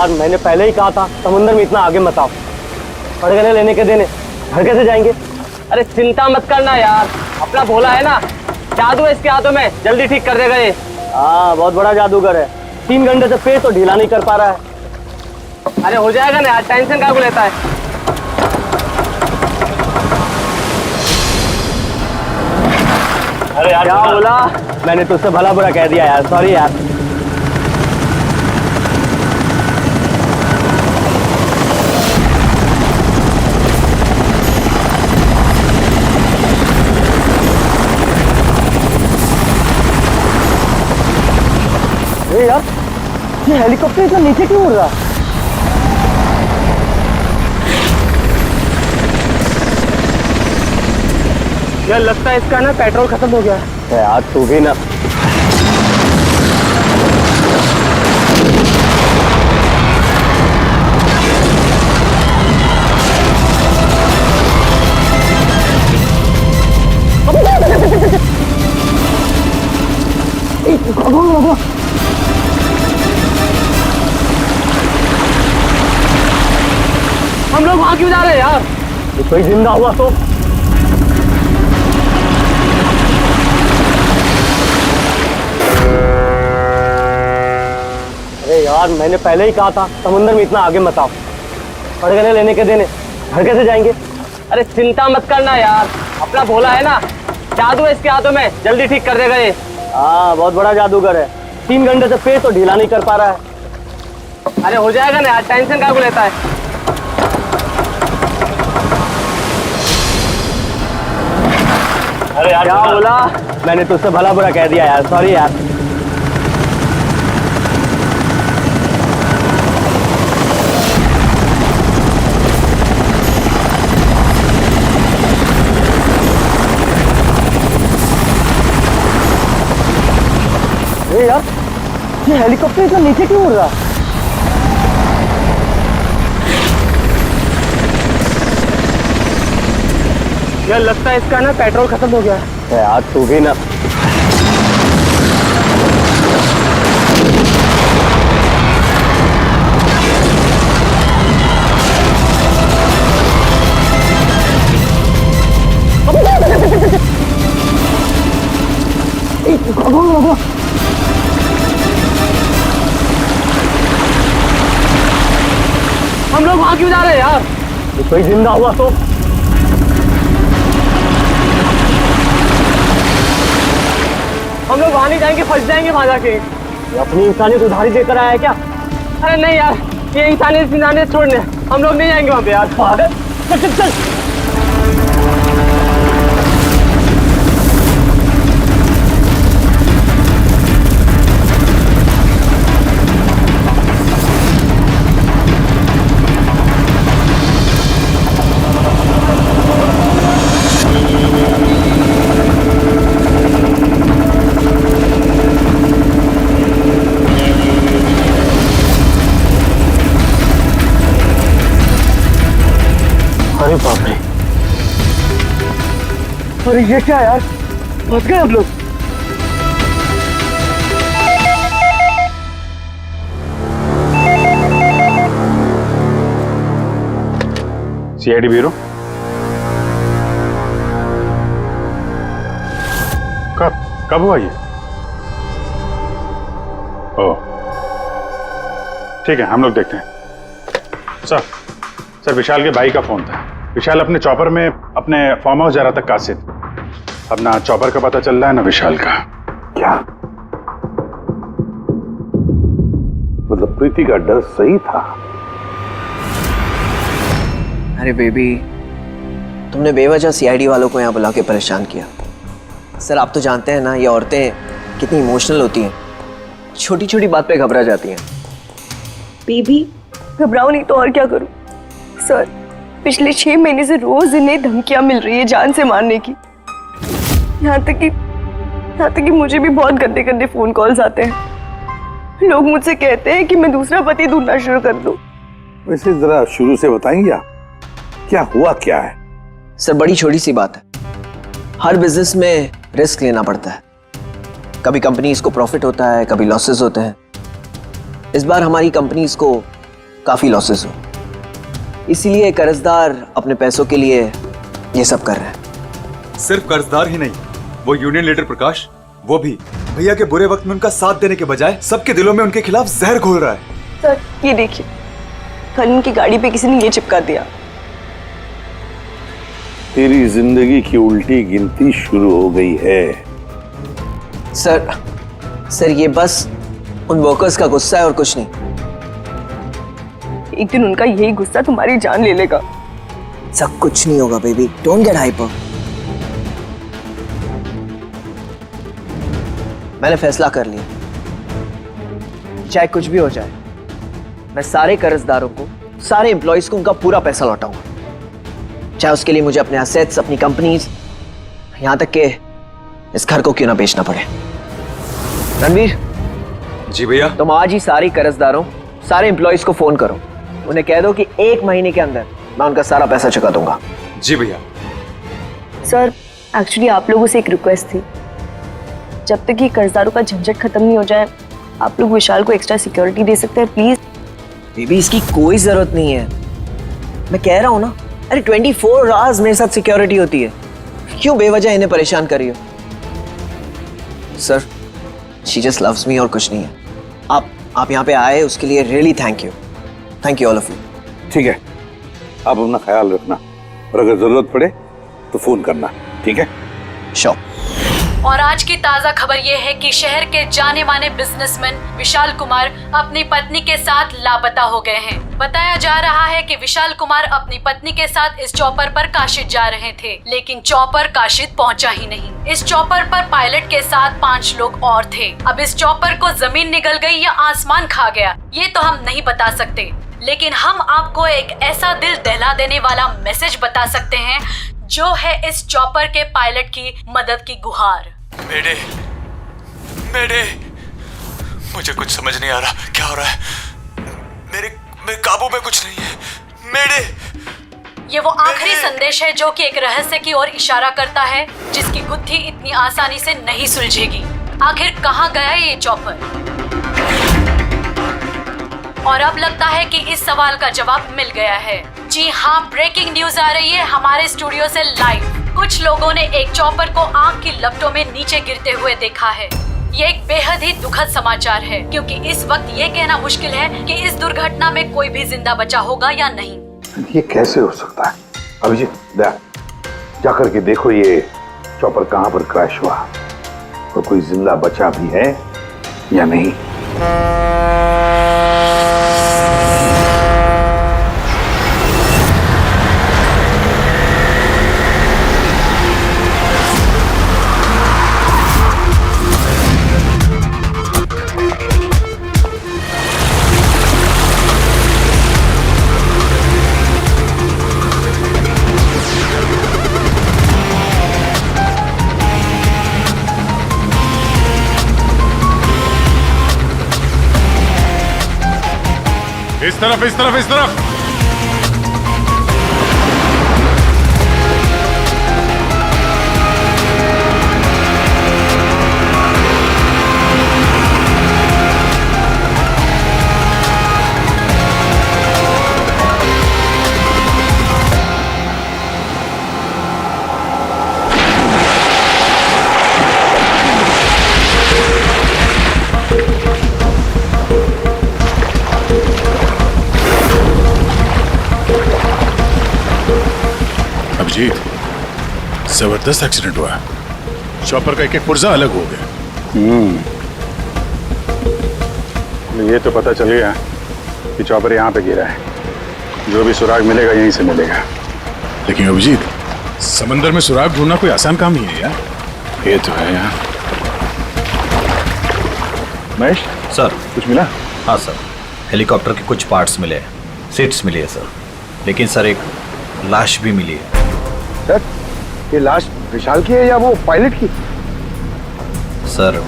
यार मैंने पहले ही कहा था समुद्र में इतना आगे मत आओ। पड़गने लेने के देने घर कैसे जाएंगे? अरे चिंता मत करना यार, अपना भोला है ना, जादू है इसके हाथों में, जल्दी ठीक कर देगा ये। हाँ बहुत बड़ा जादूगर है। 3 घंटे से पेट तो ढीला नहीं कर पा रहा है। अरे हो जाएगा ना यार, टेंशन काहे को लेता है। अरे यार क्या बोला? मैंने तुझसे भला बुरा कह दिया यार, सॉरी यार। अरे यार ये हेलीकॉप्टर इतना नीचे क्यों उड़ रहा है? यार लगता है इसका ना पेट्रोल खत्म हो गया है। यार तू भी ना। हम लोग वहां क्यों जा रहे हैं यार? कोई जिंदा हुआ तो? अरे यार मैंने पहले ही कहा था समुद्र में इतना आगे मत आओ। पड़गने लेने के देने घर कैसे जाएंगे? अरे चिंता मत करना यार, अपना भोला है ना, जादू है इसके हाथों में, जल्दी ठीक कर देगा ये। हाँ बहुत बड़ा जादूगर है। 3 घंटे से पेट तो ढीला नहीं कर पा रहा है। अरे हो जाएगा ना यार, टेंशन काहे को लेता है। अरे यार क्या बोला? मैंने तुझसे भला बुरा कह दिया यार, सॉरी यार। अरे यार ये हेलीकॉप्टर इतना नीचे क्यों उड़ रहा है? यार लगता है इसका ना पेट्रोल खत्म हो गया है। यार तू भी ना। हम लोग वहां क्यों जा रहे हैं यार? कोई जिंदा हुआ तो? हम लोग वहां नहीं जाएंगे, फंस जाएंगे वहां जाके। ये अपनी इंसानियत उधारी देकर आया है क्या? अरे नहीं यार, ये इंसानियत छोड़ने हम लोग नहीं जाएंगे वहां पे यार। पागल, चल चल चल। अरे बाप रे, अरे ये क्या यार, फंस गए हम लोग। CID bureau. कब हुआ ये? ओह ठीक है, हम लोग देखते हैं। सर विशाल के भाई का फोन था। विशाल अपने चॉपर में अपने फार्म हाउस जा रहा था कासिद। अब ना चॉपर का पता चल रहा है ना विशाल का। क्या मतलब प्रीति का डर सही था? अरे बेबी, तुमने बेवजह सीआईडी वालों को यहाँ बुला के परेशान किया। सर आप तो जानते हैं ना, ये औरतें कितनी इमोशनल होती हैं, छोटी छोटी बात पे घबरा जाती हैं। बेबी घबराओ नहीं तो और क्या करूं? सर पिछले 6 महीने से रोज इन्हें धमकियां मिल रही है जान से मारने की। यहाँ तक कि मुझे भी बहुत गंदे गंदे फोन कॉल्स आते हैं। लोग मुझसे कहते हैं कि मैं दूसरा पति ढूंढना शुरू कर दूं। वैसे जरा शुरू से बताएंगे आप, क्या हुआ क्या है? सर बड़ी छोटी सी बात है, हर बिजनेस में रिस्क लेना पड़ता है। कभी कंपनीज को प्रॉफिट होता है, कभी लॉसेस होते हैं। इस बार हमारी कंपनीज को काफी लॉसेस हुए, इसीलिए कर्जदार अपने पैसों के लिए ये सब कर रहे हैं। सिर्फ कर्जदार ही नहीं, वो यूनियन लीडर प्रकाश, वो भी भैया के बुरे वक्त में उनका साथ देने के बजाय सबके दिलों में उनके खिलाफ जहर घोल रहा है। सर ये देखिए, कल उनकी गाड़ी पे किसी ने ये चिपका दिया। तेरी जिंदगी की उल्टी गिनती शुरू हो गई है। सर ये बस उन वर्कर्स का गुस्सा है और कुछ नहीं। एक दिन उनका यही गुस्सा तुम्हारी जान ले लेगा। सब कुछ नहीं होगा बेबी, डोंट गेट हाइपर। मैंने फैसला कर लिया, चाहे कुछ भी हो जाए, मैं सारे कर्जदारों को, सारे एम्प्लॉयज को उनका पूरा पैसा लौटाऊंगा, चाहे उसके लिए मुझे अपने असेट्स, अपनी कंपनीज, यहां तक के इस घर को क्यों ना बेचना पड़े। रणवीर जी भैया। तुम आज ही सारे कर्जदारों, सारे एम्प्लॉयज को फोन करो, उन्हें कह दो कि 1 महीने के अंदर मैं उनका सारा पैसा चुका दूंगा। जी भैया। सर एक्चुअली आप लोगों से एक रिक्वेस्ट थी, जब तक ये कर्जदारों का झंझट खत्म नहीं हो जाए, आप लोग विशाल को एक्स्ट्रा सिक्योरिटी दे सकते हैं प्लीज। बेबी इसकी कोई जरूरत नहीं है, मैं कह रहा हूं ना। अरे 24 आवर्स मेरे साथ सिक्योरिटी होती है, क्यों बेवजह इन्हें परेशान कर रही हो। Sir she just loves me और कुछ नहीं है। आप यहाँ पे आए उसके लिए really thank you all of you. ठीक है, आप अपना ख्याल रखना और अगर जरूरत पड़े तो फोन करना, ठीक है? श्योर। और आज की ताजा खबर ये है कि शहर के जाने माने बिजनेसमैन विशाल कुमार अपनी पत्नी के साथ लापता हो गए हैं। बताया जा रहा है कि विशाल कुमार अपनी पत्नी के साथ इस चॉपर पर काशिद जा रहे थे, लेकिन चॉपर काशिद पहुंचा ही नहीं। इस चॉपर पर पायलट के साथ 5 लोग और थे। अब इस चॉपर को जमीन निगल गई या आसमान खा गया, ये तो हम नहीं बता सकते, लेकिन हम आपको एक ऐसा दिल दहला देने वाला मैसेज बता सकते हैं जो है इस चॉपर के पायलट की मदद की गुहार। मेरे मुझे कुछ समझ नहीं आ रहा, क्या हो रहा है? मेरे काबू में कुछ नहीं है। ये वो आखिरी संदेश है जो कि एक रहस्य की ओर इशारा करता है, जिसकी गुत्थी इतनी आसानी से नहीं सुलझेगी। आखिर कहाँ गया ये चॉपर? और अब लगता है कि इस सवाल का जवाब मिल गया है। जी हाँ, ब्रेकिंग न्यूज आ रही है हमारे स्टूडियो से लाइव। कुछ लोगों ने एक चॉपर को आग की लपटों में नीचे गिरते हुए देखा है। ये एक बेहद ही दुखद समाचार है, क्योंकि इस वक्त ये कहना मुश्किल है कि इस दुर्घटना में कोई भी जिंदा बचा होगा या नहीं। ये कैसे हो सकता है? अभिजीत जा करके देखो ये चॉपर कहाँ पर क्रैश हुआ और कोई जिंदा बचा भी है या नहीं। इस तरफ। जबरदस्त एक्सीडेंट हुआ, चॉपर का एक पुर्जा अलग हो गया। ये तो पता चल गया कि चॉपर यहाँ पे गिरा है, जो भी सुराग मिलेगा यहीं से मिलेगा। लेकिन अभिजीत, समंदर में सुराग ढूंढना कोई आसान काम नहीं है यार। ये तो है यार। महेश सर, कुछ मिला? हाँ सर, हेलीकॉप्टर के कुछ पार्ट्स मिले हैं, सीट्स मिली है सर, लेकिन सर एक लाश भी मिली है। सर ये लाश विशाल की है या वो पायलट की? सर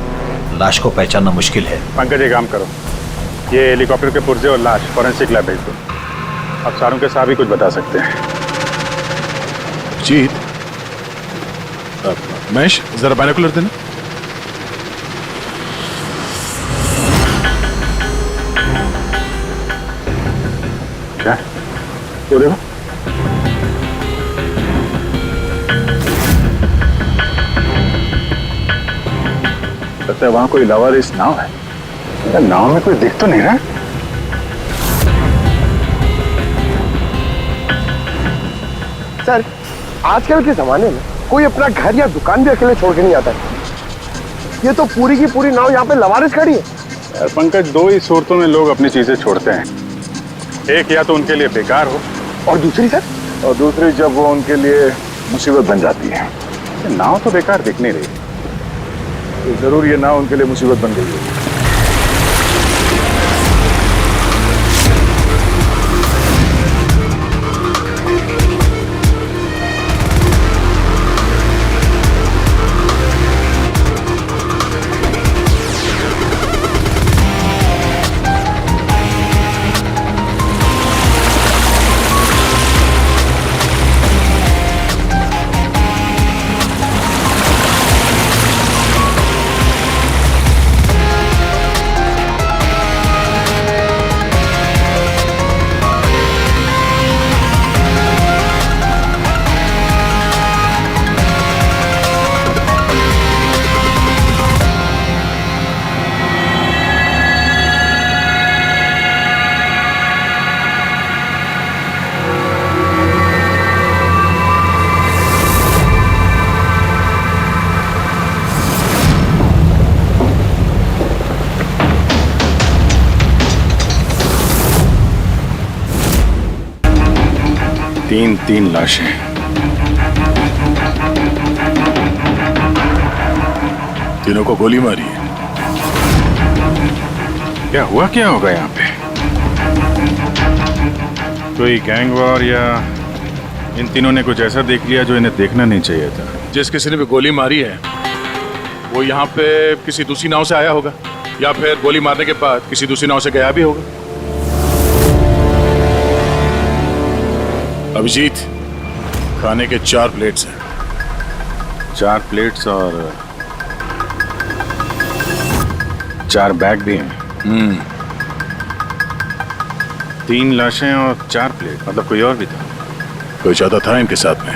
लाश को पहचानना मुश्किल है। पंकज एक काम करो, ये हेलीकॉप्टर के पुर्जे और लाश फॉरेंसिक लैब भेज दो। अब सारों के साथ भी कुछ बता सकते हैं। जीत, महेश जरा बाइनोकुलर देना। क्या? वो देखो। लगता है वहां कोई लवारिस नाव है। यार नाव में कोई दिख तो नहीं रहा। सर, आजकल के जमाने में कोई अपना घर या दुकान भी अकेले छोड़ के नहीं आता है। ये तो पूरी की पूरी नाव यहाँ पे लवारिस खड़ी है। यार पंकज, दो ही सूरतों में लोग अपनी चीजें छोड़ते हैं। एक या तो उनके लिए बेकार हो, और दूसरी सर? और दूसरी जब वो उनके लिए मुसीबत बन जाती है। ये नाव तो बेकार दिख नहीं रही। तो जरूर ये नाव उनके लिए मुसीबत बन गई है। तीन लाशें। तीनों को गोली मारी है। क्या हुआ, क्या होगा यहाँ पे? कोई गैंग वॉर या इन तीनों ने कुछ ऐसा देख लिया जो इन्हें देखना नहीं चाहिए था? जिस किसी ने भी गोली मारी है वो यहाँ पे किसी दूसरी नाव से आया होगा, या फिर गोली मारने के बाद किसी दूसरी नाव से गया भी होगा। अभिजीत, खाने के 4 प्लेट्स हैं। 4 प्लेट्स और 4 बैग भी हैं। 3 लाशें और 4 प्लेट, मतलब कोई और भी था? कोई ज्यादा था इनके साथ में।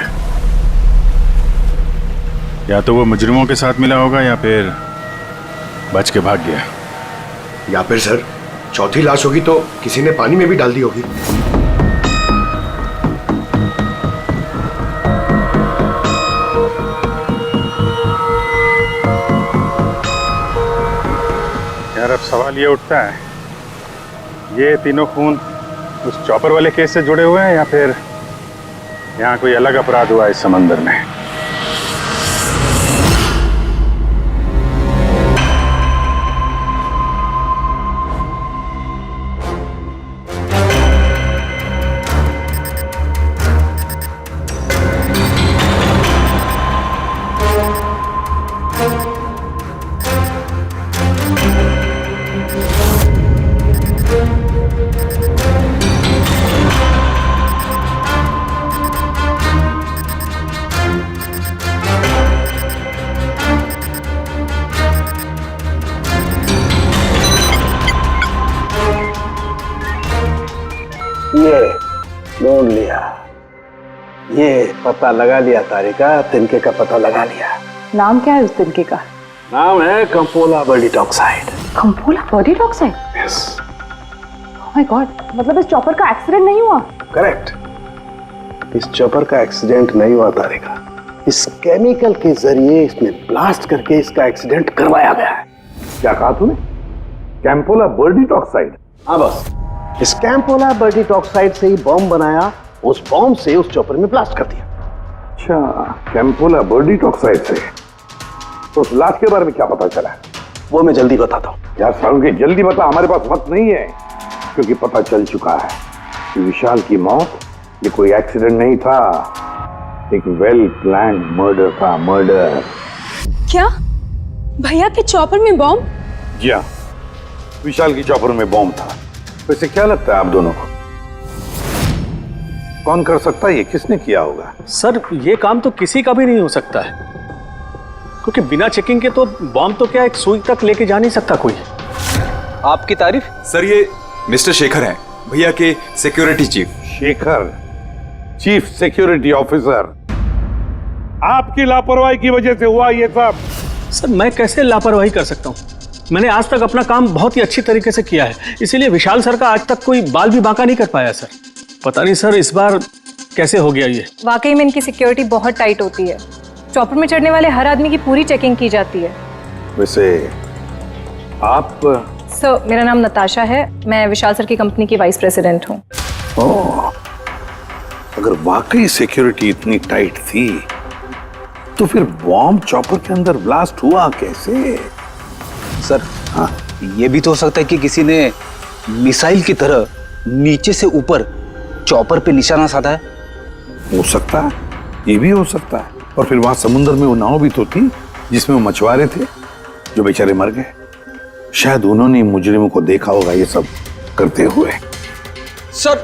या तो वो मुजरिमों के साथ मिला होगा या फिर बच के भाग गया। या फिर सर चौथी लाश होगी तो किसी ने पानी में भी डाल दी होगी। यार अब सवाल ये उठता है, ये तीनों खून उस चॉपर वाले केस से जुड़े हुए हैं या फिर यहाँ कोई अलग अपराध हुआ इस समंदर में? ये ढूंढ लिया, ये पता लगा लिया तारिका, तिनके का पता लगा लिया। नाम क्या है उस तिनके का? नाम है कंपोला बर्डी टॉक्साइड। कंपोला बर्डी टॉक्साइड? यस। ओह माय गॉड, मतलब इस चॉपर का एक्सीडेंट नहीं हुआ? करेक्ट, इस चॉपर का एक्सीडेंट नहीं हुआ तारिका, इस केमिकल के जरिए इसमें ब्लास्ट करके इसका एक्सीडेंट करवाया गया है। क्या कहा तूने? कैंपोला बर्डी टॉक्साइड? हाँ बस, इस कैंपोला बर्डी टॉक्साइड से ही बॉम्ब बनाया, उस बॉम्ब से उस चॉपर में ब्लास्ट कर दिया। अच्छा, कैंपोला बर्डी टॉक्साइड से। तो उस लाश के बारे में क्या पता चला? वो मैं जल्दी बताता हूँ। यार सारुण, जल्दी बता, हमारे पास वक्त नहीं है, क्योंकि पता चल चुका है कि विशाल की मौत ये कोई एक्सीडेंट नहीं था, एक वेल प्लान्ड मर्डर था। मर्डर। क्या भैया के चॉपर में बॉम्ब? जी हाँ, विशाल की चॉपर में बॉम्ब था। वैसे क्या लगता है आप दोनों को, कौन कर सकता है? ये किसने किया होगा? सर ये काम तो किसी का भी नहीं हो सकता है, क्योंकि बिना चेकिंग के तो बॉम्ब तो क्या एक सुई तक लेके जा नहीं सकता कोई। आपकी तारीफ? सर ये मिस्टर शेखर हैं, भैया के security chief. Shekhar, chief security officer, आपकी लापरवाही की वजह से हुआ ये सब। सर मैं कैसे लापरवाही कर सकता हूँ? मैंने आज तक अपना काम बहुत ही अच्छी तरीके से किया है, इसीलिए विशाल सर का आज तक कोई बाल भी बांका नहीं कर पाया सर। पता नहीं सर इस बार कैसे हो गया ये। वाकई में इनकी सिक्योरिटी बहुत टाइट होती है। चॉपर में चढ़ने वाले हर आदमी की पूरी चेकिंग की जाती है। वैसे आप? सर मेरा नाम नताशा है, मैं विशाल सर की कंपनी की वाइस प्रेसिडेंट हूँ। ओह, अगर वाकई सिक्योरिटी इतनी टाइट थी तो फिर बॉम्ब चॉपर के अंदर ब्लास्ट हुआ कैसे? सर हाँ, ये भी तो हो सकता है कि किसी ने मिसाइल की तरह नीचे से ऊपर चॉपर पे निशाना साधा है। हो सकता है, ये भी हो सकता है। और फिर वहां समुद्र में वो नाव भी तो थी जिसमें वो मछुआरे थे जो बेचारे मर गए। शायद उन्होंने मुजरिमों को देखा होगा ये सब करते हुए। सर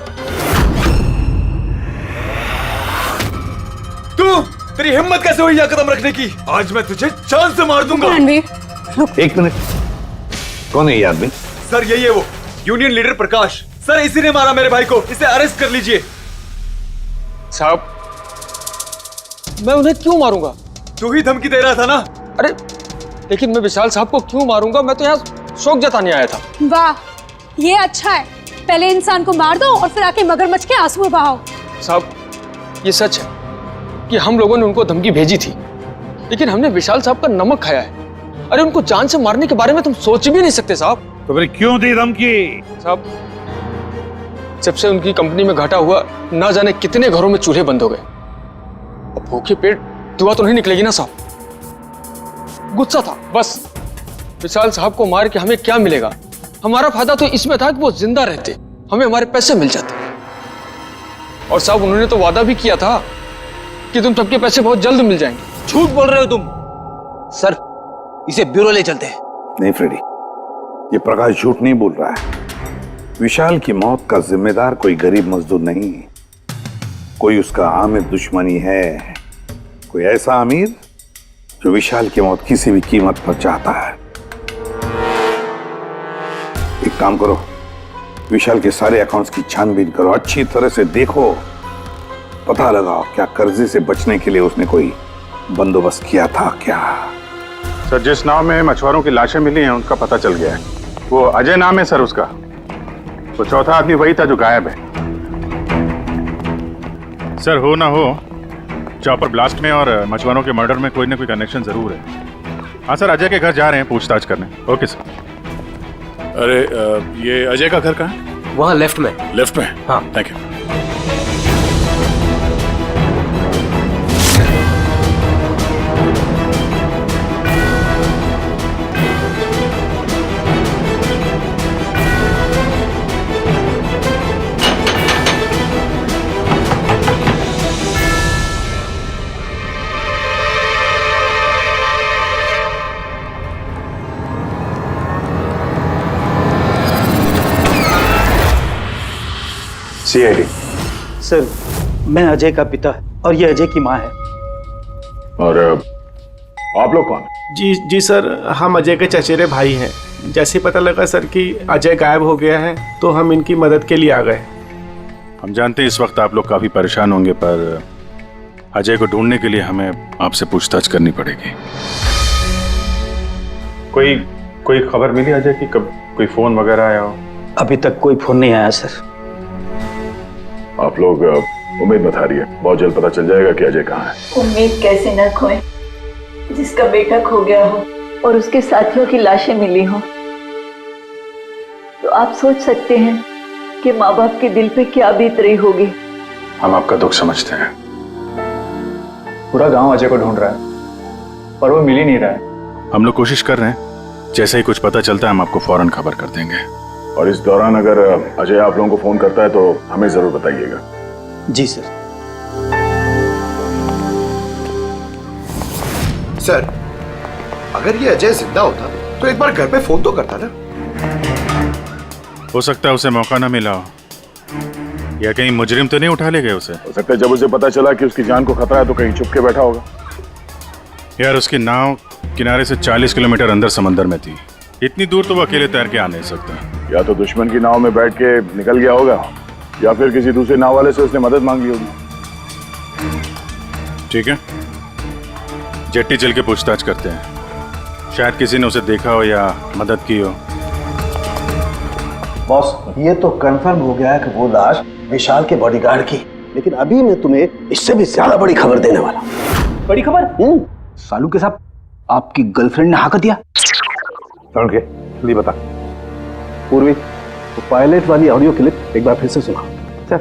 तू, तेरी हिम्मत कैसे हुई यहाँ कदम रखने की? आज मैं तुझे जान से मार दूंगा। एक मिनट, कौन है ये आदमी? सर यही है वो यूनियन लीडर प्रकाश। सर इसी ने मारा मेरे भाई को, इसे अरेस्ट कर लीजिए। साहब मैं उन्हें क्यों मारूंगा? तू ही धमकी दे रहा था ना। अरे लेकिन मैं विशाल साहब को क्यों मारूंगा? मैं तो यहाँ शोक जताने आया था। वाह ये अच्छा है, पहले इंसान को मार दो और फिर आके मगरमच्छ के आंसू बहाओ। साहब ये सच है कि हम लोगों ने उनको धमकी भेजी थी, लेकिन हमने विशाल साहब का नमक खाया है। अरे उनको जान से मारने के बारे में तुम सोच भी नहीं सकते साहब। तो फिर क्यों दी धमकी? साहब जब से उनकी कंपनी में घाटा हुआ, ना जाने कितने घरों में चूल्हे बंद हो गए। अब भूखे पेट दुआ तो नहीं निकलेगी ना साहब। गुस्सा था बस। विशाल साहब को मार के हमें क्या मिलेगा? हमारा फायदा तो इसमें था कि वो जिंदा रहते, हमें हमारे पैसे मिल जाते। और साहब उन्होंने तो वादा भी किया था कि तुम सबके पैसे बहुत जल्द मिल जाएंगे। झूठ बोल रहे हो तुम। सर इसे ब्यूरो ले चलते हैं। नहीं फ्रेडी, ये प्रकाश झूठ नहीं बोल रहा है। विशाल की मौत का जिम्मेदार कोई गरीब मजदूर नहीं, कोई उसका आमिर दुश्मनी है, कोई ऐसा अमीर जो विशाल की मौत किसी भी कीमत पर चाहता है। एक काम करो, विशाल के सारे अकाउंट्स की छानबीन करो, अच्छी तरह से देखो, पता लगाओ क्या कर्जे से बचने के लिए उसने कोई बंदोबस्त किया था क्या। सर जिस नाव में मछुआरों की लाशें मिली हैं उनका पता चल गया है। वो अजय नाम है सर उसका। वो चौथा आदमी वही था जो गायब है। सर हो ना हो, चॉपर ब्लास्ट में और मछुआरों के मर्डर में कोई ना कोई कनेक्शन जरूर है। हाँ सर, अजय के घर जा रहे हैं पूछताछ करने। Okay sir. अरे ये अजय का घर कहाँ है? वहाँ लेफ्ट में। लेफ्ट में? हाँ थैंक यू। सीआईडी। सर मैं अजय का पिता और ये अजय की माँ है। और आप लोग कौन? जी सर, हम अजय के चचेरे भाई हैं। जैसे ही पता लगा सर कि अजय गायब हो गया है तो हम इनकी मदद के लिए आ गए। हम जानते हैं इस वक्त आप लोग काफी परेशान होंगे, पर अजय को ढूंढने के लिए हमें आपसे पूछताछ करनी पड़ेगी। कोई खबर मिली अजय की? कब कोई फोन वगैरह आया हो? अभी तक कोई फोन नहीं आया सर। आप लोग उम्मीद बता रही है, बहुत जल्द पता चल जाएगा कि अजय कहाँ है। उम्मीद कैसे न खोए, जिसका बेटा खो गया हो और उसके साथियों की लाशें मिली हो, तो आप सोच सकते हैं कि माँ बाप के दिल पे क्या बीत रही होगी। हम आपका दुख समझते हैं। पूरा गांव अजय को ढूंढ रहा है पर वो मिल ही नहीं रहा है। हम लोग कोशिश कर रहे हैं, जैसे ही कुछ पता चलता है हम आपको फौरन खबर कर देंगे। और इस दौरान अगर अजय आप लोगों को फोन करता है तो हमें जरूर बताइएगा। जी सर। सर अगर ये अजय जिंदा होता तो एक बार घर पे फोन तो करता ना। हो सकता है उसे मौका ना मिला हो, या कहीं मुजरिम तो नहीं उठा ले गए उसे। हो सकता है जब उसे पता चला कि उसकी जान को खतरा है तो कहीं छुप के बैठा होगा। यार उसकी नाव किनारे से 40 किलोमीटर अंदर समंदर में थी, इतनी दूर तो वो अकेले तैर के आ नहीं सकता। या तो दुश्मन की नाव में बैठ के निकल गया होगा या फिर किसी दूसरे नाव वाले से उसने मदद मांग ली होगी। ठीक है, जेट्टी चल के पूछताछ करते हैं, शायद किसी ने उसे देखा हो या मदद की हो। बॉस, ये तो कंफर्म हो गया है कि वो लाश विशाल के बॉडीगार्ड की, लेकिन अभी मैं तुम्हें इससे भी ज्यादा बड़ी खबर देने वाला। बड़ी खबर? सालू के साथ आपकी गर्लफ्रेंड ने हाँ कर दिया? तरुण के जल्दी बता। पूर्वी, तो पायलट वाली ऑडियो क्लिप एक बार फिर से सुना। चल।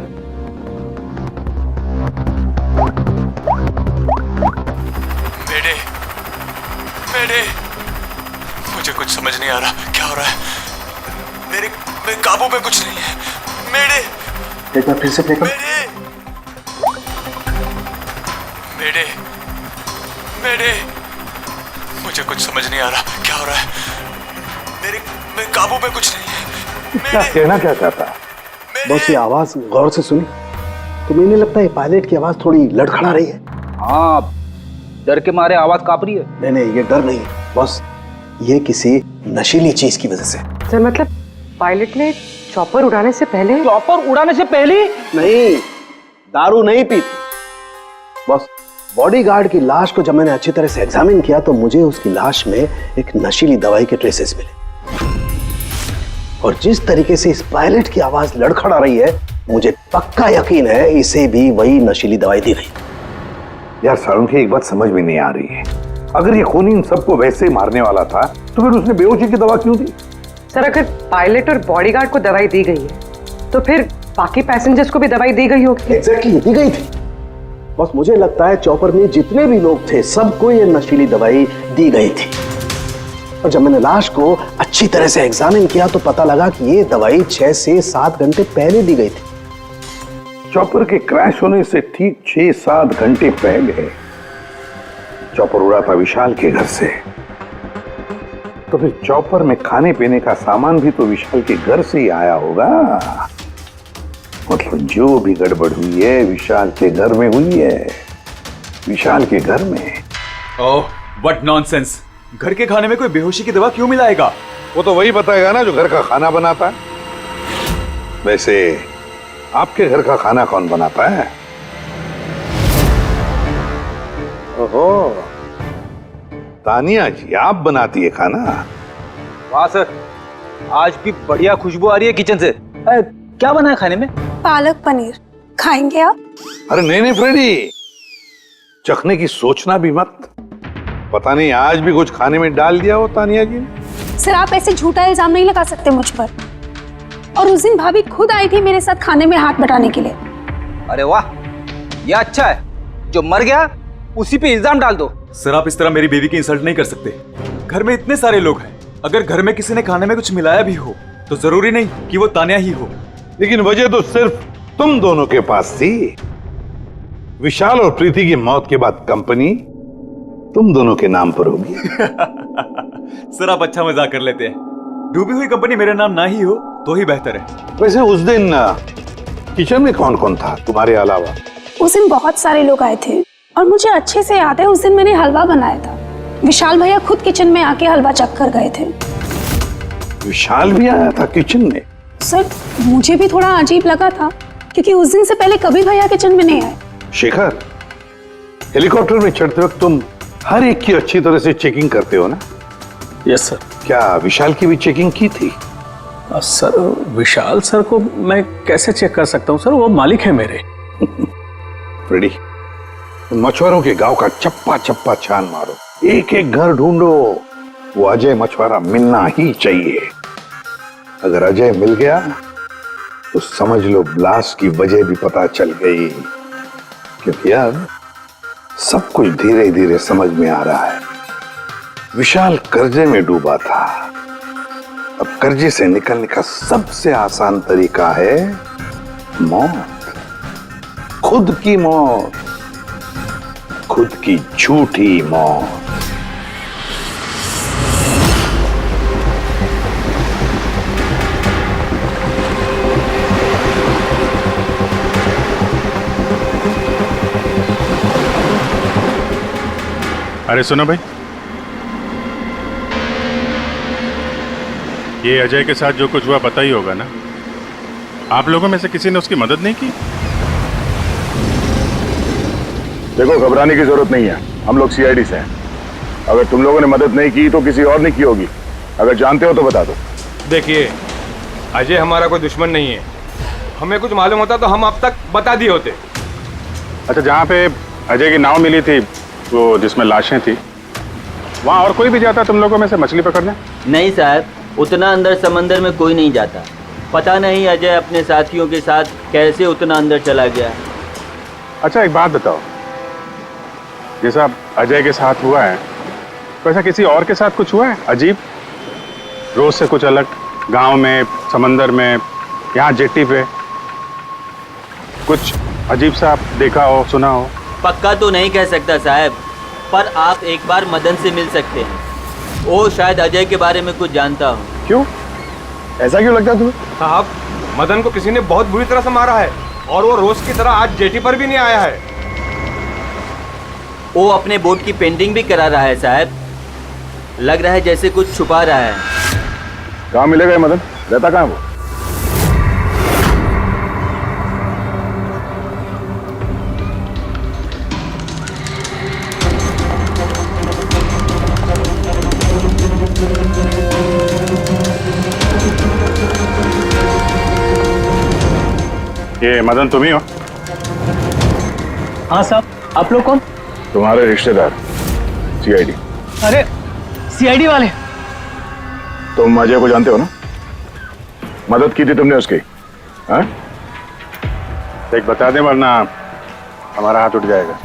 मेरे मेरे मुझे कुछ समझ नहीं आ रहा, क्या हो रहा है? मेरे काबू में कुछ नहीं है। मेरे एक बार फिर से प्ले कर। मेरे मेरे मुझे कुछ समझ नहीं आ रहा, क्या हो रहा है? मेरे काबू में कुछ नहीं है। क्या कहना क्या चाहता है? बस ये आवाज गौर से सुनी तो मुझे लगता है पायलट की आवाज थोड़ी लड़खड़ा रही है। हाँ, डर के मारे आवाज कांप रही है। नहीं नहीं, ये डर नहीं है बस, ये किसी नशीली चीज की वजह से। सर मतलब पायलट ने चॉपर उड़ाने से पहले? चॉपर उड़ाने से पहले? नहीं, दारू नहीं पी थी। बस बॉडीगार्ड की लाश को जब मैंने अच्छी तरह से एग्जामिन किया तो मुझे उसकी लाश में एक नशीली दवाई के ट्रेसेस मिले, और जिस तरीके से इस पायलट की आवाज लड़खड़ा रही है मुझे पक्का यकीन है इसे भी वही नशीली दवाई दी गई। यार सारुण की एक बात समझ में नहीं आ रही है, अगर ये खूनी इन सबको वैसे ही मारने वाला था तो फिर उसने बेहोशी की दवा क्यों दी? सर अगर पायलट और बॉडीगार्ड को दवाई दी गई है तो फिर बाकी पैसेंजर्स को भी दवाई दी गई होगी। एग्जैक्टली, दी गई थी। बस मुझे लगता है चॉपर में जितने भी लोग थे सबको ये नशीली दवाई दी गई थी, और जब मैंने लाश को अच्छी तरह से एग्जामिन किया तो पता लगा कि ये दवाई 6 से 7 घंटे पहले दी गई थी। चॉपर के क्रैश होने से ठीक 6-7 घंटे पहले चॉपर उड़ा था विशाल के घर से, तो फिर चॉपर में खाने पीने का सामान भी तो विशाल के घर से ही आया होगा। मतलब जो भी गड़बड़ हुई है विशाल के घर में हुई है, विशाल के घर में। ओह, व्हाट नॉनसेंस! घर के खाने में कोई बेहोशी की दवा क्यों मिलाएगा? वो तो वही बताएगा ना जो घर का खाना बनाता है। वैसे आपके घर का खाना कौन बनाता है? ओहो, तानिया जी आप बनाती है खाना? वाह सर, आज भी बढ़िया खुशबू आ रही है किचन से। क्या बना है खाने में? पालक पनीर, खाएंगे आप? अरे नहीं नहीं फ्रेडी, चखने की सोचना भी मत, पता नहीं आज भी कुछ खाने में डाल दिया हो तानिया जी ने। सर आप ऐसे झूठा इल्जाम नहीं लगा सकते मुझ पर। और उस दिन भाभी खुद आई थी मेरे साथ खाने में हाथ बटाने के लिए। अरे वाह, ये अच्छा है, जो मर गया उसी पे इल्जाम डाल दो। सर आप इस तरह मेरी बेबी की इंसल्ट नहीं कर सकते। घर में इतने सारे लोग हैं, अगर घर में किसी ने खाने में कुछ मिलाया भी हो तो जरूरी नहीं कि वो तानिया ही हो। लेकिन वजह तो सिर्फ तुम दोनों के पास थी। विशाल और प्रीति की मौत के बाद कंपनी तुम दोनों के नाम पर होगी। सर आप अच्छा मजाक कर लेते हैं। डूबी हुई कंपनी मेरे नाम ना ही हो तो ही बेहतर है। वैसे उस दिन किचन में कौन कौन था तुम्हारे अलावा? उस दिन बहुत सारे लोग आए थे और मुझे अच्छे से याद है उस दिन मैंने हलवा बनाया था। विशाल भैया खुद किचन में आके हलवा चख कर गए थे। विशाल भी आया था किचन में? सर मुझे भी थोड़ा अजीब लगा था क्योंकि उस दिन से पहले कभी भैया किचन में नहीं आए। शेखर, हेलीकॉप्टर में चढ़ते वक्त तुम हर एक की अच्छी तरह से चेकिंग करते हो ना? Yes sir. क्या विशाल की भी चेकिंग की थी? सर विशाल सर को मैं कैसे चेक कर सकता हूँ सर, वो मालिक है मेरे। फ्रेडी, मछुआरों के गांव का चप्पा चप्पा छान मारो, एक एक घर ढूंढो, वो अजय मछुआरा मिलना ही चाहिए। अगर अजय मिल गया तो समझ लो ब्लास्ट की वजह भी पता चल गई, क्योंकि अब सब कुछ धीरे धीरे समझ में आ रहा है। विशाल कर्जे में डूबा था, अब कर्जे से निकलने का सबसे आसान तरीका है मौत, खुद की मौत, खुद की झूठी मौत। अरे सुनो भाई, ये अजय के साथ जो कुछ हुआ पता ही होगा ना। आप लोगों में से किसी ने उसकी मदद नहीं की? देखो, घबराने की जरूरत नहीं है, हम लोग सीआईडी से हैं। अगर तुम लोगों ने मदद नहीं की तो किसी और ने की होगी। अगर जानते हो तो बता दो। देखिए, अजय हमारा कोई दुश्मन नहीं है। हमें कुछ मालूम होता तो हम अब तक बता दिए होते। अच्छा, जहाँ पे अजय की नाव मिली थी, वो जिसमें लाशें थी, वहाँ और कोई भी जाता तुम लोगों में से मछली पकड़ने? नहीं साहब, उतना अंदर समंदर में कोई नहीं जाता। पता नहीं अजय अपने साथियों के साथ कैसे उतना अंदर चला गया। अच्छा, एक बात बताओ, जैसा अजय के साथ हुआ है, वैसा किसी और के साथ कुछ हुआ है अजीब, रोज से कुछ अलग? गांव में, समंदर में, यहाँ जेट्टी पे कुछ अजीब सा देखा हो, सुना हो? पक्का तो नहीं कह सकता साहब, पर आप एक बार मदन से मिल सकते हैं। वो शायद अजय के बारे में कुछ जानता हो। क्यों? ऐसा क्यों लगता है तुम्हें? साहब, मदन को किसी ने बहुत बुरी तरह से मारा है और वो रोज की तरह आज जेटी पर भी नहीं आया है। वो अपने बोट की पेंटिंग भी करा रहा है साहब। लग रहा है जैसे कुछ छुपा रहा है। कहाँ मिलेगा ये मदन? रहता कहाँ वो? ये मदन तुम ही हो? हाँ साहब, आप लोग कौन? तुम्हारे रिश्तेदार, सीआईडी। अरे सीआईडी वाले? तुम अजय को जानते हो ना? मदद की थी तुमने उसकी, हाँ? एक बता दें वरना हमारा हाथ उठ जाएगा।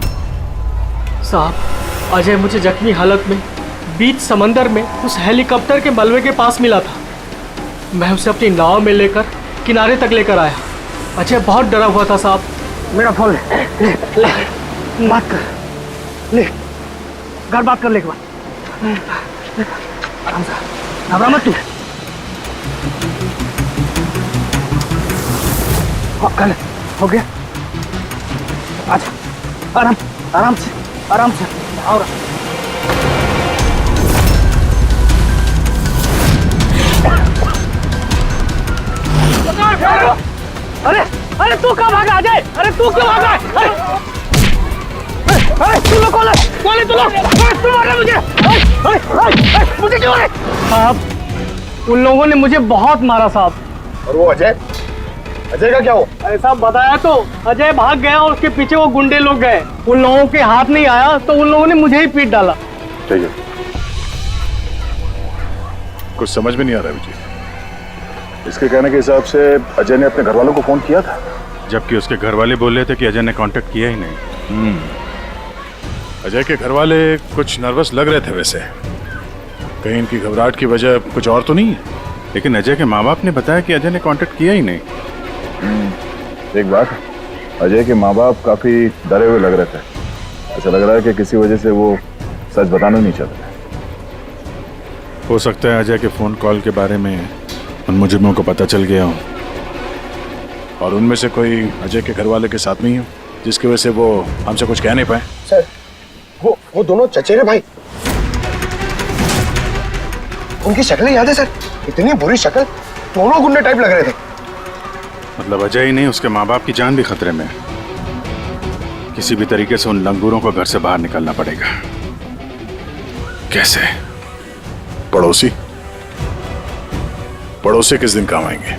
साहब, अजय मुझे जख्मी हालत में बीच समंदर में उस हेलीकॉप्टर के मलबे के पास मिला था। मैं उसे अपनी नाव में लेकर किनारे तक लेकर आया। अजय बहुत डरा हुआ था साहब। मेरा फोन ले, बात कर, ले घर बात कर ले एक बार। आराम से, घबरा मत तू। कल हो गया, अच्छा आराम आराम से आओ। अरे अरे तू कहाँ भागा अजय? अरे तू क्यों भागा? अरे तू लोग कौन है तू लोग? तू मार रहा मुझे? मुझे क्यों मारे? साहब, उन लोगों ने मुझे बहुत मारा साहब। और वो अजय का क्या हुआ? अरे साहब, बताया तो, अजय भाग गया और उसके पीछे वो गुंडे लोग गए। उन लोगों के हाथ नहीं आया तो उन लोगों ने मुझे ही पीट डाला। ठीक है, कुछ समझ में नहीं आ रहा विजय। इसके कहने के हिसाब से अजय ने अपने घर वालों को फोन किया था, जबकि उसके घर वाले बोल रहे थे कि अजय ने कांटेक्ट किया ही नहीं। अजय के घर वाले कुछ नर्वस लग रहे थे वैसे। कहीं इनकी घबराहट की वजह कुछ और तो नहीं है? लेकिन अजय के माँ बाप ने बताया कि अजय ने कांटेक्ट किया ही नहीं। एक बात, अजय के माँ बाप काफी डरे हुए लग रहे थे। ऐसा लग रहा है कि किसी वजह से वो सच बताना नहीं चाहते। हो सकता है अजय के फोन कॉल के बारे में उन मुजरिमों को पता चल गया हो और उनमें से कोई अजय के घर वाले के साथ नहीं हो, जिसकी वजह से वो हमसे कुछ कह नहीं पाए। सर, वो दोनों चचेरे भाई, उनकी शक्लें याद है सर? इतनी बुरी शक्ल, दोनों गुंडे टाइप लग रहे थे। मतलब अजय ही नहीं, उसके माँ बाप की जान भी खतरे में। किसी भी तरीके से उन लंगूरों को घर से बाहर निकालना पड़ेगा। कैसे? पड़ोसी किस दिन काम आएंगे?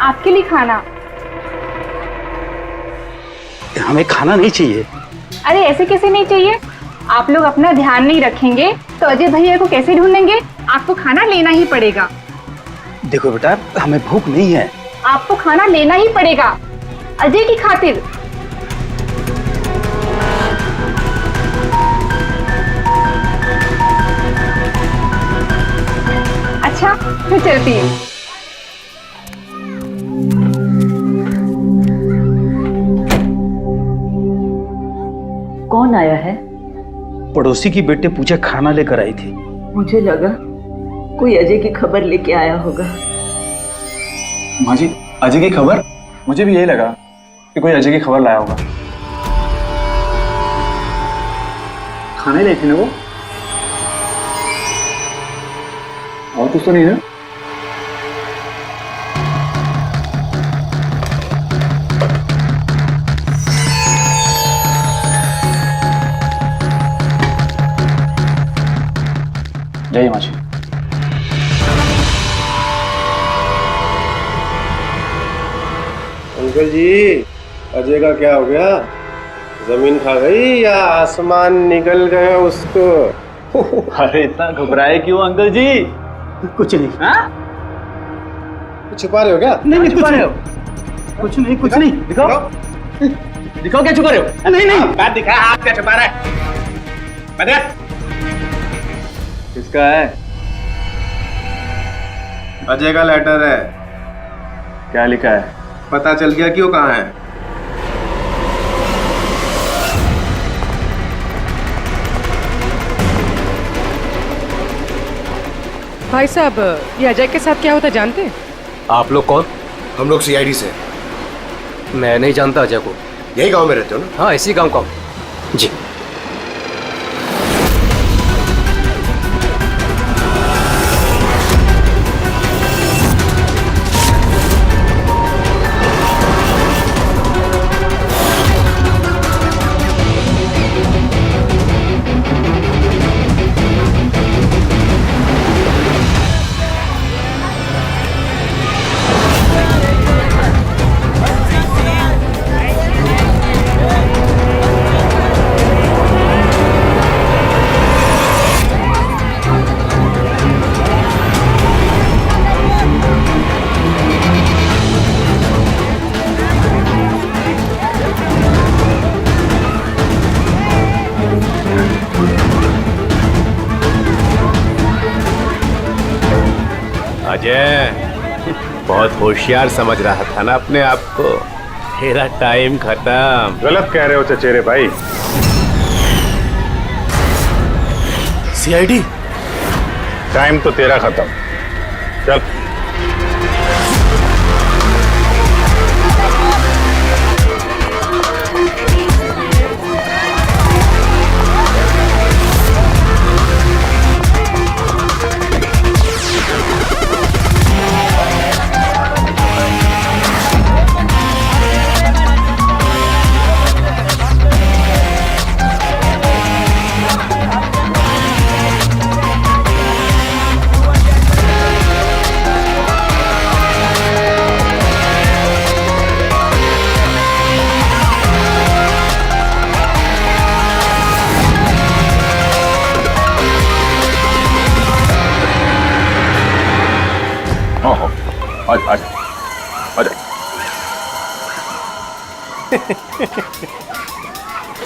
आपके लिए खाना। हमें खाना नहीं चाहिए। अरे ऐसे कैसे नहीं चाहिए? आप लोग अपना ध्यान नहीं रखेंगे तो अजय भैया को कैसे ढूंढेंगे? आपको खाना लेना ही पड़ेगा। देखो बेटा, हमें भूख नहीं है। आपको खाना लेना ही पड़ेगा अजय की खातिर। अच्छा, मैं चलती हूँ। कौन आया है? पड़ोसी की बेटे पूजा खाना लेकर आई थी। मुझे लगा कोई अजय की खबर लेके आया होगा। माँ जी, अजय की खबर? मुझे भी यही लगा कि कोई अजय की खबर लाया होगा। खाने लाई थी ना वो? और कुछ तो नहीं है? जाइए माँ जी। अंकल जी, अजय का क्या हो गया? जमीन खा गई या आसमान निकल गया उसको? अरे इतना घबराए क्यों अंकल जी? कुछ नहीं। हाँ? छुपा रहे हो क्या? नहीं छुपा रहे हो। कुछ नहीं कुछ नहीं। दिखाओ दिखाओ क्या छुपा रहे हो? नहीं नहीं बात दिखा, हाथ क्या छुपा रहा है? बता किसका है? अजय का लेटर है। क्या लिखा है? पता चल गया क्यों कहाँ है? भाई साहब, ये अजय के साथ क्या होता जानते हैं? आप लोग कौन? हम लोग सीआईडी से। मैं नहीं जानता अजय को। यही गांव में रहते हो ना? हाँ, इसी गांव का। जी। बहुत होशियार समझ रहा था ना अपने आप को। तेरा टाइम खत्म। गलत कह रहे हो चचेरे भाई। सीआईडी? टाइम तो तेरा खत्म। चल।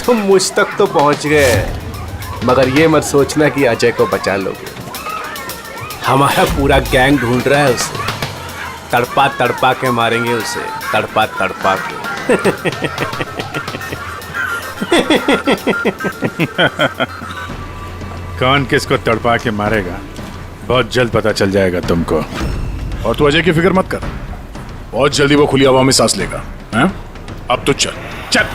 तुम मुझ तक तो पहुंच गए, मगर ये मत सोचना कि अजय को बचा लोगे। हमारा पूरा गैंग ढूंढ रहा है उसे। तड़पा तड़पा के मारेंगे उसे, तड़पा तड़पा के। कौन किसको तड़पा के मारेगा बहुत जल्द पता चल जाएगा तुमको। और तू अजय की फिक्र मत कर, बहुत जल्दी वो खुली हवा में सांस लेगा। हैं? अब तो चल चल।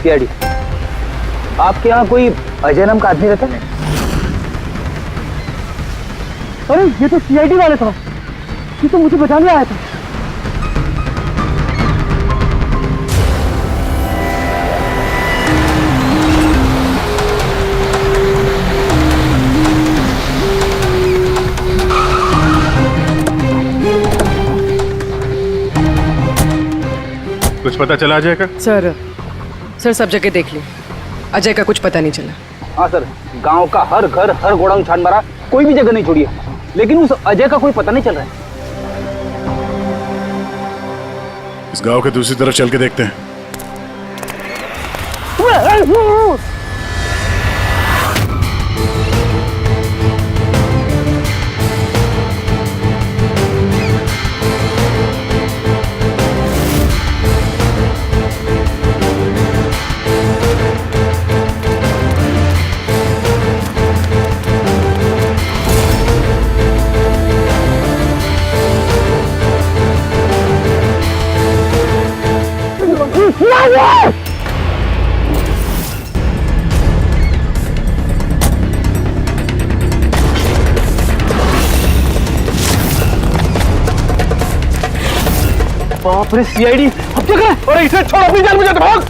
सीआईडी, आपके यहाँ कोई अजय नाम का आदमी रहता है? अरे ये तो सीआईडी वाले था, ये तो मुझे बचाने आया था। कुछ पता चला अजय का? सर सब जगह देख ली, अजय का कुछ पता नहीं चला। हाँ सर, गांव का हर घर हर गोडाउन छान मारा, कोई भी जगह नहीं छोड़ी है, लेकिन उस अजय का कोई पता नहीं चल रहा है। इस गांव के दूसरी तरफ चल के देखते हैं। बाप रे सीआईडी, अब क्या करें? अरे इसे छोड़, अपनी जान बचा, भाग!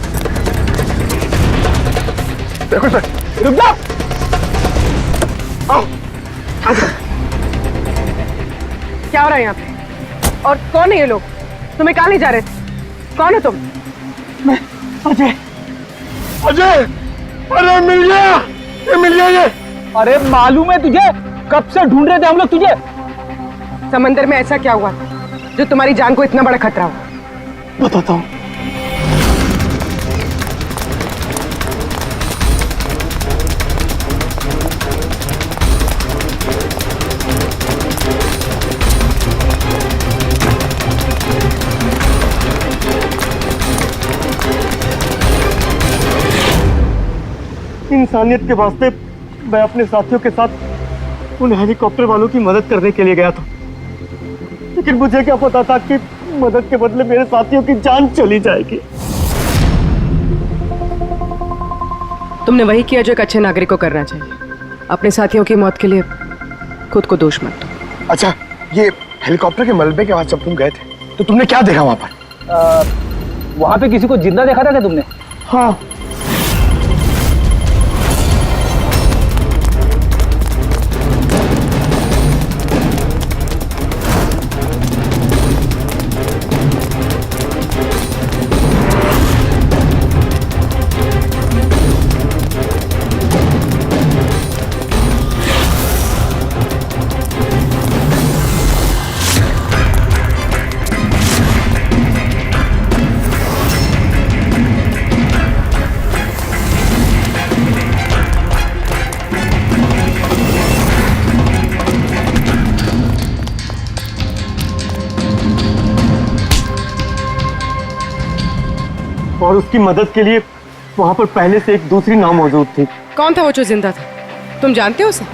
देखो सर, रुक जा! आओ, क्या हो रहा है यहाँ पे? और कौन है ये लोग? तुम्हें कहाँ ले जा रहे थे? कौन हो तुम? मैं अजय। अजय, अरे मिल गया, ये मिल गया ये। अरे मालूम है तुझे, कब से ढूंढ रहे थे हम लोग तुझे। समंदर में ऐसा क्या हुआ जो तुम्हारी जान को इतना बड़ा खतरा हो? बताता हूँ। इंसानियत के वास्ते मैं अपने साथियों के साथ उन हेलीकॉप्टर वालों की मदद करने के लिए गया था, लेकिन मुझे क्या पता था कि मदद के बदले मेरे साथियों की जान चली जाएगी। तुमने वही किया जो एक अच्छे नागरिक को करना चाहिए। अपने साथियों की मौत के लिए खुद को दोष मत दो। अच्छा, ये हेलीकॉप्टर के मलबे के बाद जब तुम गए थे तो तुमने क्या देखा वहां पर? वहां पे किसी को जिंदा देखा था क्या तुमने? हाँ, और उसकी मदद के लिए वहां पर पहले से एक दूसरी नाव मौजूद थी। कौन था वो जो जिंदा था? तुम जानते हो उसे?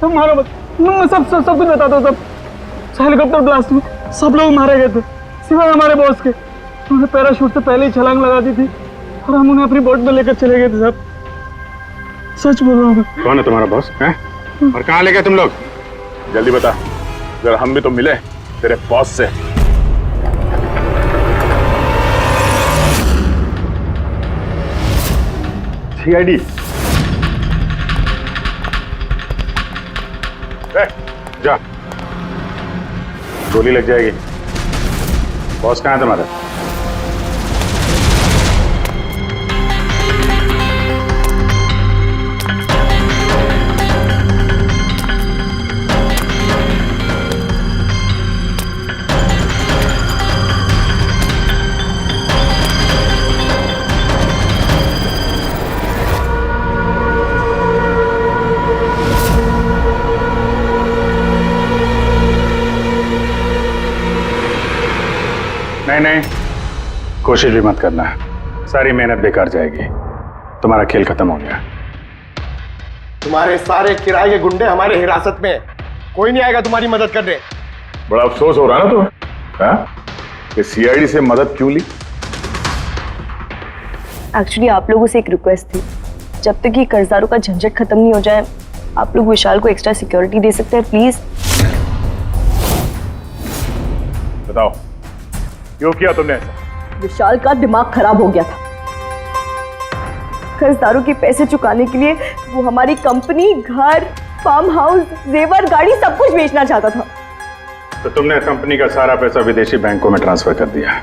सब मारो मत, सब कुछ बता दो। सब हेलीकॉप्टर ब्लास्ट में सब लोग मारे गए थे सिवाय हमारे बॉस के। उन्होंने पैराशूट से पहले ही छलांग लगा दी थी और हम उन्हें अपनी बोट में लेकर चले गए थे। सब सच बोल रहा हूँ। कौन है तुम्हारा बॉस है? और कहाँ ले गए तुम लोग? जल्दी बता, जरा हम भी तो मिले तेरे बॉस से। सीआईडी, जा, गोली लग जाएगी। बॉस कहाँ है तुम्हारा? नहीं, कोशिश भी मत करना, सारी मेहनत बेकार जाएगी। तुम्हारा खेल खत्म हो गया। तुम्हारे सारे किराए के गुंडे हमारे हिरासत में, कोई नहीं आएगा तुम्हारी मदद करने। बड़ा अफसोस हो रहा ना तुम्हें, हाँ? कि सीआईडी से मदद क्यों ली? एक्चुअली आप लोगों से एक रिक्वेस्ट थी, जब तक ये कर्जदारों का झंझट खत्म नहीं हो जाए आप लोग विशाल को एक्स्ट्रा सिक्योरिटी दे सकते हैं प्लीज। बताओ क्यों किया तुमने ऐसा? विशाल का दिमाग खराब हो गया था। कर्जदारों के पैसे चुकाने के लिए वो हमारी कंपनी, घर, फार्म हाउस, जेवर, गाड़ी सब कुछ बेचना चाहता था। तो तुमने कंपनी का सारा पैसा विदेशी बैंकों में ट्रांसफर कर दिया,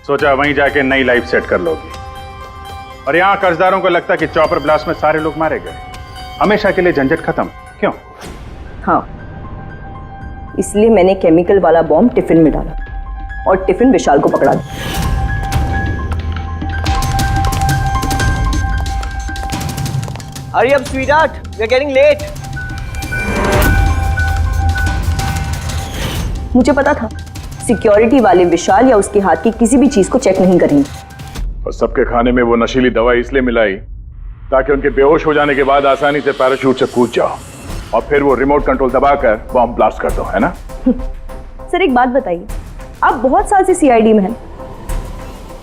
सोचा वहीं जाके नई लाइफ सेट कर लोगी। और यहाँ कर्जदारों को लगता कि चॉपर ब्लास्ट में सारे लोग मारे गए, हमेशा के लिए झंझट खत्म। क्यों? हाँ, इसलिए मैंने केमिकल वाला बॉम्ब टिफिन में डाला और टिफिन विशाल को पकड़ा दिया। Hurry up, sweetheart. We are getting late. मुझे पता था सिक्योरिटी वाले विशाल या उसके हाथ की किसी भी चीज को चेक नहीं करेंगे। और सबके खाने में वो नशीली दवाई इसलिए मिलाई ताकि उनके बेहोश हो जाने के बाद आसानी से पैराशूट से कूद जाओ और फिर वो रिमोट कंट्रोल दबाकर बॉम्ब ब्लास्ट कर दो, है ना? सर एक बात बताइए, आप बहुत साल से सीआईडी में हैं,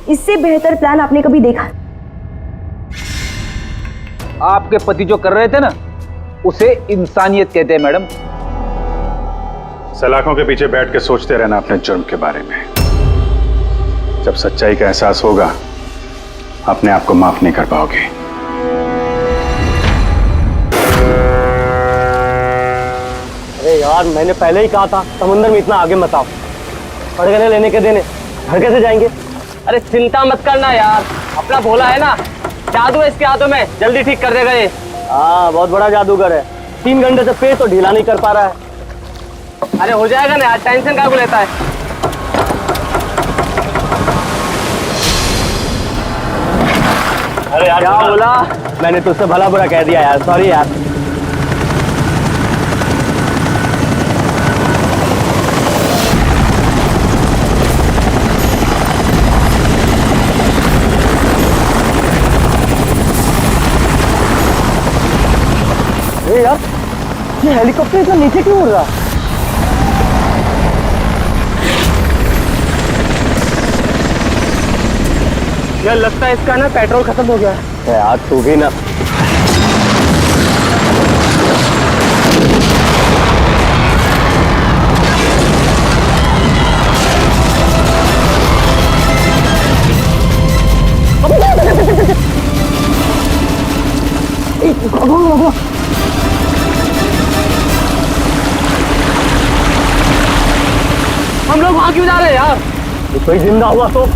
इससे बेहतर प्लान आपने कभी देखा? आपके पति जो कर रहे थे ना, उसे इंसानियत कहते हैं मैडम। सलाखों के पीछे बैठ के सोचते रहना अपने जुर्म के बारे में। जब सच्चाई का एहसास होगा अपने आप को माफ नहीं कर पाओगे। अरे यार, मैंने पहले ही कहा था समुद्र में इतना आगे मत आओ। फड़गने लेने के देने घर कैसे जाएंगे? अरे चिंता मत करना यार, अपना भोला है ना, जादू है इसके हाथों में, जल्दी ठीक कर देगा ये। हाँ, बहुत बड़ा जादूगर है। 3 घंटे से पेट तो ढीला नहीं कर पा रहा है। अरे हो जाएगा ना यार, टेंशन काहे को लेता है? अरे यार क्या बोला? मैंने तुझसे भला बुरा कह दिया यार, सॉरी यार। यार ये हेलीकॉप्टर इतना नीचे क्यों उड़ रहा? यार लगता है इसका ना पेट्रोल खत्म हो गया है। यार तू भी ना। हम लोग वहां क्यों जा रहे हैं यार? कोई जिंदा हुआ तो